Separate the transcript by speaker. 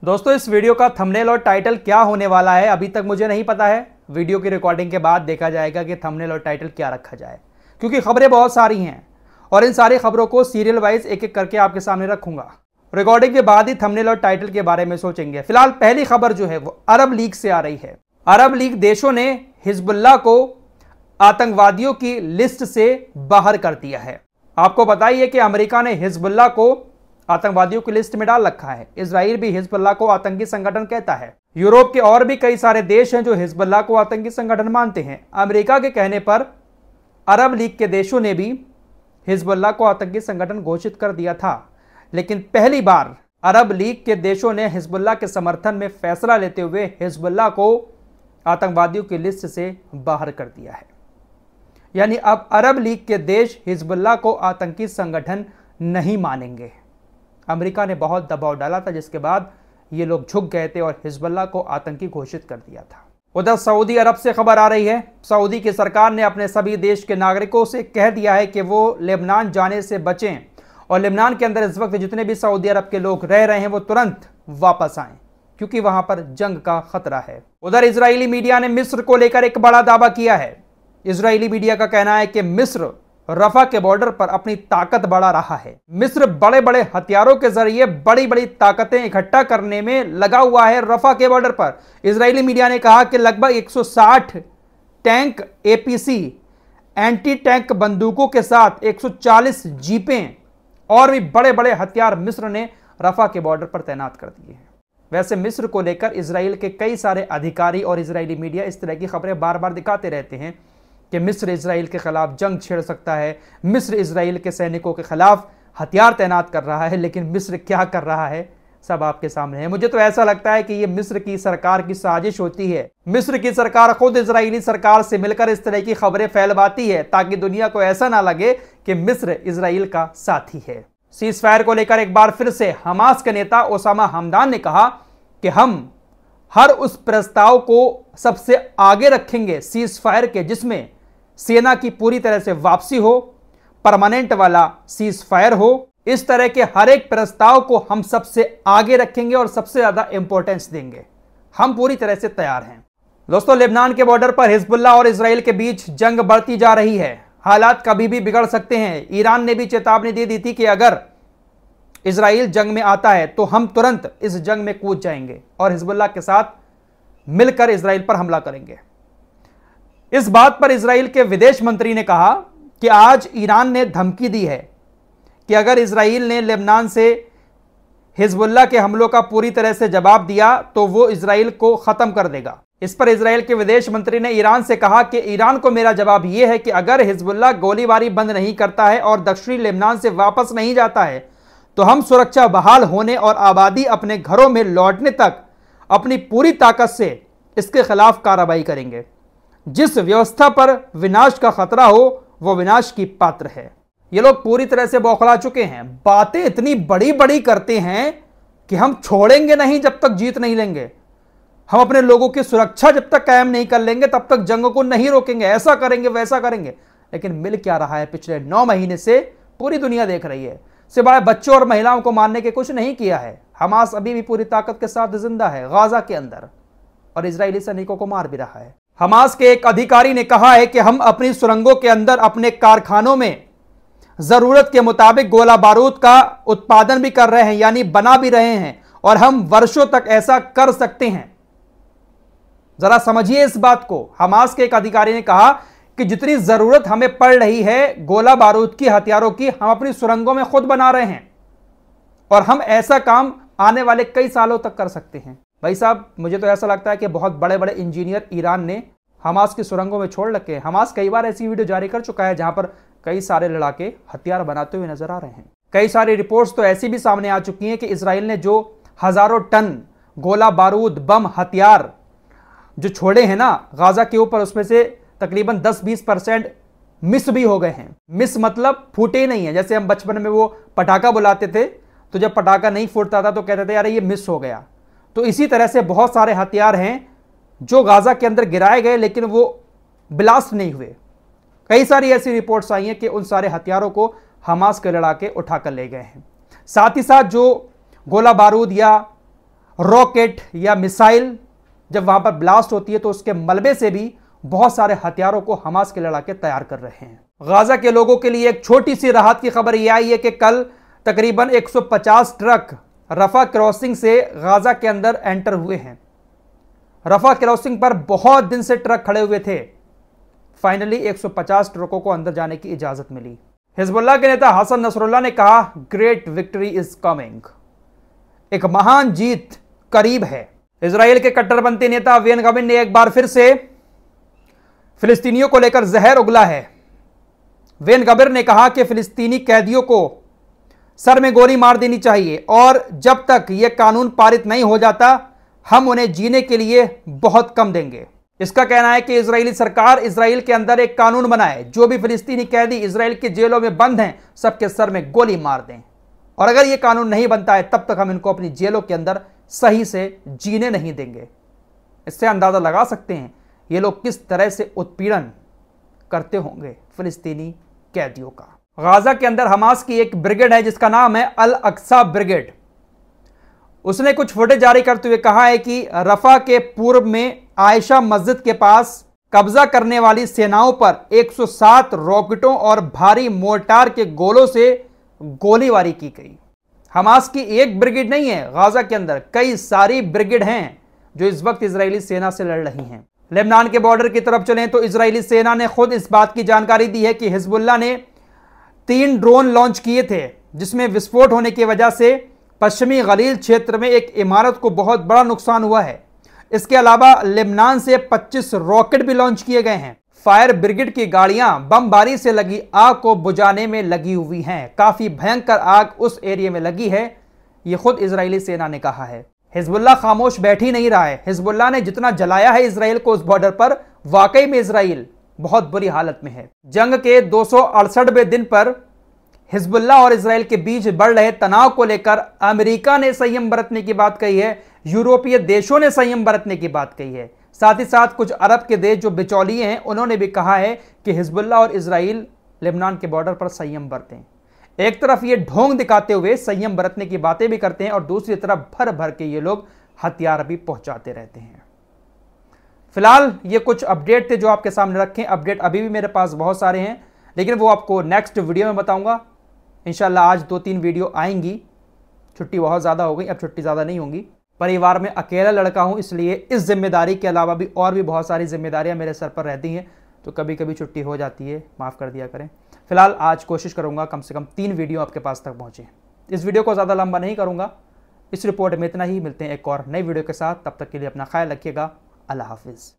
Speaker 1: दोस्तों इस वीडियो का थंबनेल और टाइटल क्या होने वाला है अभी तक मुझे नहीं पता है। वीडियो की रिकॉर्डिंग के बाद देखा जाएगा कि थंबनेल और टाइटल क्या रखा जाए, क्योंकि खबरें बहुत सारी हैं और इन सारी खबरों को सीरियल वाइज एक एक करके आपके सामने रखूंगा। रिकॉर्डिंग के बाद ही थंबनेल और टाइटल के बारे में सोचेंगे। फिलहाल पहली खबर जो है वो अरब लीग से आ रही है। अरब लीग देशों ने हिजबुल्लाह को आतंकवादियों की लिस्ट से बाहर कर दिया है। आपको बताइए कि अमेरिका ने हिजबुल्लाह को आतंकवादियों की लिस्ट में डाल रखा है। इजराइल भी हिजबुल्लाह को आतंकी संगठन कहता है। यूरोप के और भी कई सारे देश हैं जो हिजबुल्लाह को आतंकी संगठन मानते हैं। अमेरिका के कहने पर अरब लीग के देशों ने भी हिजबुल्लाह को आतंकी संगठन घोषित कर दिया था, लेकिन पहली बार अरब लीग के देशों ने हिजबुल्लाह के समर्थन में फैसला लेते हुए हिजबुल्लाह को आतंकवादियों की लिस्ट से बाहर कर दिया है। यानी अब अरब लीग के देश हिजबुल्लाह को आतंकी संगठन नहीं मानेंगे। अमेरिका ने बहुत दबाव डाला था, जिसके बाद ये लोग झुक गए थे और हिजबुल्लाह को आतंकी घोषित कर दिया था। उधर सऊदी अरब से खबर आ रही है। सऊदी की सरकार ने अपने सभी देश के नागरिकों से कह दिया है कि वो लेबनान जाने से बचें और लेबनान के अंदर इस वक्त जितने भी सऊदी अरब के लोग रह रहे हैं वो तुरंत वापस आएं, क्योंकि वहां पर जंग का खतरा है। उधर इजरायली मीडिया ने मिस्र को लेकर एक बड़ा दावा किया है। इजरायली मीडिया का कहना है कि मिस्र रफा के बॉर्डर पर अपनी ताकत बढ़ा रहा है। मिस्र बड़े बड़े हथियारों के जरिए बड़ी बड़ी ताकतें इकट्ठा करने में लगा हुआ है रफा के बॉर्डर पर। इजरायली मीडिया ने कहा कि लगभग 160 टैंक एपीसी एंटी टैंक बंदूकों के साथ 140 जीपें और भी बड़े बड़े हथियार मिस्र ने रफा के बॉर्डर पर तैनात कर दिए हैं। वैसे मिस्र को लेकर इजराइल के कई सारे अधिकारी और इजरायली मीडिया इस तरह की खबरें बार बार दिखाते रहते हैं कि मिस्र इजराइल के खिलाफ जंग छेड़ सकता है, मिस्र इजराइल के सैनिकों के खिलाफ हथियार तैनात कर रहा है। लेकिन मिस्र क्या कर रहा है सब आपके सामने है। मुझे तो ऐसा लगता है कि ये मिस्र की सरकार की साजिश होती है। मिस्र की सरकार खुद इजरायली सरकार से मिलकर इस तरह की खबरें फैलवाती है ताकि दुनिया को ऐसा ना लगे कि मिस्र इजराइल का साथी है। सीज फायर को लेकर एक बार फिर से हमास के नेता ओसामा हमदान ने कहा कि हम हर उस प्रस्ताव को सबसे आगे रखेंगे सीज फायर के, जिसमें सेना की पूरी तरह से वापसी हो, परमानेंट वाला सीज फायर हो। इस तरह के हर एक प्रस्ताव को हम सबसे आगे रखेंगे और सबसे ज्यादा इंपॉर्टेंस देंगे। हम पूरी तरह से तैयार हैं। दोस्तों लेबनान के बॉर्डर पर हिजबुल्लाह और इजराइल के बीच जंग बढ़ती जा रही है। हालात कभी भी बिगड़ सकते हैं। ईरान ने भी चेतावनी दे दी थी कि अगर इजराइल जंग में आता है तो हम तुरंत इस जंग में कूद जाएंगे और हिजबुल्लाह के साथ मिलकर इजराइल पर हमला करेंगे। इस बात पर इजराइल के विदेश मंत्री ने कहा कि आज ईरान ने धमकी दी है कि अगर इजराइल ने लेबनान से हिजबुल्लाह के हमलों का पूरी तरह से जवाब दिया तो वो इजराइल को खत्म कर देगा। इस पर इजराइल के विदेश मंत्री ने ईरान से कहा कि ईरान को मेरा जवाब यह है कि अगर हिजबुल्लाह गोलीबारी बंद नहीं करता है और दक्षिणी लेबनान से वापस नहीं जाता है तो हम सुरक्षा बहाल होने और आबादी अपने घरों में लौटने तक अपनी पूरी ताकत से इसके खिलाफ कार्रवाई करेंगे। जिस व्यवस्था पर विनाश का खतरा हो वो विनाश की पात्र है। ये लोग पूरी तरह से बौखला चुके हैं। बातें इतनी बड़ी बड़ी करते हैं कि हम छोड़ेंगे नहीं जब तक जीत नहीं लेंगे, हम अपने लोगों की सुरक्षा जब तक कायम नहीं कर लेंगे तब तक जंग को नहीं रोकेंगे, ऐसा करेंगे वैसा करेंगे। लेकिन मिल क्या रहा है? पिछले 9 महीने से पूरी दुनिया देख रही है। सिवाय बच्चों और महिलाओं को मारने के कुछ नहीं किया है। हमास अभी भी पूरी ताकत के साथ जिंदा है गाजा के अंदर और इजरायली सैनिकों को मार भी रहा है। हमास के एक अधिकारी ने कहा है कि हम अपनी सुरंगों के अंदर अपने कारखानों में जरूरत के मुताबिक गोला बारूद का उत्पादन भी कर रहे हैं, यानी बना भी रहे हैं, और हम वर्षों तक ऐसा कर सकते हैं। जरा समझिए इस बात को। हमास के एक अधिकारी ने कहा कि जितनी जरूरत हमें पड़ रही है गोला बारूद की, हथियारों की, हम अपनी सुरंगों में खुद बना रहे हैं और हम ऐसा काम आने वाले कई सालों तक कर सकते हैं। भाई साहब, मुझे तो ऐसा लगता है कि बहुत बड़े बड़े इंजीनियर ईरान ने हमास की सुरंगों में छोड़ रखे हैं। हमास कई बार ऐसी वीडियो जारी कर चुका है जहां पर कई सारे लड़ाके हथियार बनाते हुए नजर आ रहे हैं। कई सारी रिपोर्ट्स तो ऐसी भी सामने आ चुकी हैं कि इजराइल ने जो हजारों टन गोला बारूद, बम, हथियार जो छोड़े हैं ना गाजा के ऊपर, उसमें से तकरीबन 10-20% मिस भी हो गए हैं। मिस मतलब फूटे नहीं है। जैसे हम बचपन में वो पटाखा बुलाते थे तो जब पटाखा नहीं फूटता था तो कहते थे यार ये मिस हो गया। तो इसी तरह से बहुत सारे हथियार हैं जो गाजा के अंदर गिराए गए लेकिन वो ब्लास्ट नहीं हुए। कई सारी ऐसी रिपोर्ट्स आई हैं कि उन सारे हथियारों को हमास के लड़ाके उठाकर ले गए हैं। साथ ही साथ जो गोला बारूद या रॉकेट या मिसाइल जब वहां पर ब्लास्ट होती है तो उसके मलबे से भी बहुत सारे हथियारों को हमास के लड़ाके तैयार कर रहे हैं। गाजा के लोगों के लिए एक छोटी सी राहत की खबर यह आई है कि कल तकरीबन 150 ट्रक रफा क्रॉसिंग से गाजा के अंदर एंटर हुए हैं। रफा क्रॉसिंग पर बहुत दिन से ट्रक खड़े हुए थे। फाइनली 150 ट्रकों को अंदर जाने की इजाजत मिली। हिजबुल्लाह के नेता हसन नसरुल्लाह ने कहा, ग्रेट विक्ट्री इज कमिंग, एक महान जीत करीब है। इजराइल के कट्टरपंथी नेता बेन गविर ने एक बार फिर से फिलिस्तीनियों को लेकर जहर उगला है। बेन गविर ने कहा कि फिलिस्तीनी कैदियों को सर में गोली मार देनी चाहिए और जब तक यह कानून पारित नहीं हो जाता हम उन्हें जीने के लिए बहुत कम देंगे। इसका कहना है कि इजरायली सरकार इजराइल के अंदर एक कानून बनाए, जो भी फिलिस्तीनी कैदी इजराइल के जेलों में बंद हैं सबके सर में गोली मार दें, और अगर यह कानून नहीं बनता है तब तक हम इनको अपनी जेलों के अंदर सही से जीने नहीं देंगे। इससे अंदाजा लगा सकते हैं ये लोग किस तरह से उत्पीड़न करते होंगे फिलिस्तीनी कैदियों का। गाजा के अंदर हमास की एक ब्रिगेड है जिसका नाम है अल अक्सा ब्रिगेड। उसने कुछ फुटेज जारी करते हुए कहा है कि रफा के पूर्व में आयशा मस्जिद के पास कब्जा करने वाली सेनाओं पर 107 रॉकेटों और भारी मोर्टार के गोलों से गोलीबारी की गई। हमास की एक ब्रिगेड नहीं है, गाजा के अंदर कई सारी ब्रिगेड हैं जो इस वक्त इजरायली सेना से लड़ रही हैं। लेबनान के बॉर्डर की तरफ चलें तो इजरायली सेना ने खुद इस बात की जानकारी दी है कि हिजबुल्लाह ने 3 ड्रोन लॉन्च किए थे जिसमें विस्फोट होने की वजह से पश्चिमी गलील क्षेत्र में एक इमारत को बहुत बड़ा नुकसान हुआ है। इसके अलावा लेबनान से 25 रॉकेट भी लॉन्च किए गए हैं। फायर ब्रिगेड की गाड़ियां बमबारी से लगी आग को बुझाने में लगी हुई हैं। काफी भयंकर आग उस एरिया में लगी है, यह खुद इजरायली सेना ने कहा है। हिजबुल्लाह खामोश बैठ ही नहीं रहा है। हिजबुल्लाह ने जितना जलाया है इसराइल को उस बॉर्डर पर, वाकई में इसराइल बहुत बुरी हालत में है। जंग के 268वें दिन पर हिजबुल्लाह और इसराइल के बीच बढ़ रहे तनाव को लेकर अमेरिका ने संयम बरतने की बात कही है, यूरोपीय देशों ने संयम बरतने की बात कही है। साथ ही साथ कुछ अरब के देश जो बिचौलिए हैं उन्होंने भी कहा है कि हिजबुल्लाह और इसराइल लेबनान के बॉर्डर पर संयम बरतें। एक तरफ ये ढोंग दिखाते हुए संयम बरतने की बातें भी करते हैं और दूसरी तरफ भर भर के ये लोग हथियार भी पहुंचाते रहते हैं। फिलहाल ये कुछ अपडेट थे जो आपके सामने रखें। अपडेट अभी भी मेरे पास बहुत सारे हैं लेकिन वो आपको नेक्स्ट वीडियो में बताऊंगा। इंशाल्लाह आज 2-3 वीडियो आएंगी। छुट्टी बहुत ज़्यादा हो गई, अब छुट्टी ज़्यादा नहीं होंगी। परिवार में अकेला लड़का हूं इसलिए इस जिम्मेदारी के अलावा भी और भी बहुत सारी जिम्मेदारियां मेरे सर पर रहती हैं, तो कभी कभी छुट्टी हो जाती है, माफ़ कर दिया करें। फिलहाल आज कोशिश करूंगा कम से कम 3 वीडियो आपके पास तक पहुंचे। इस वीडियो को ज़्यादा लंबा नहीं करूंगा, इस रिपोर्ट में इतना ही। मिलते हैं एक और नई वीडियो के साथ, तब तक के लिए अपना ख्याल रखिएगा। अल्लाह हाफिज़।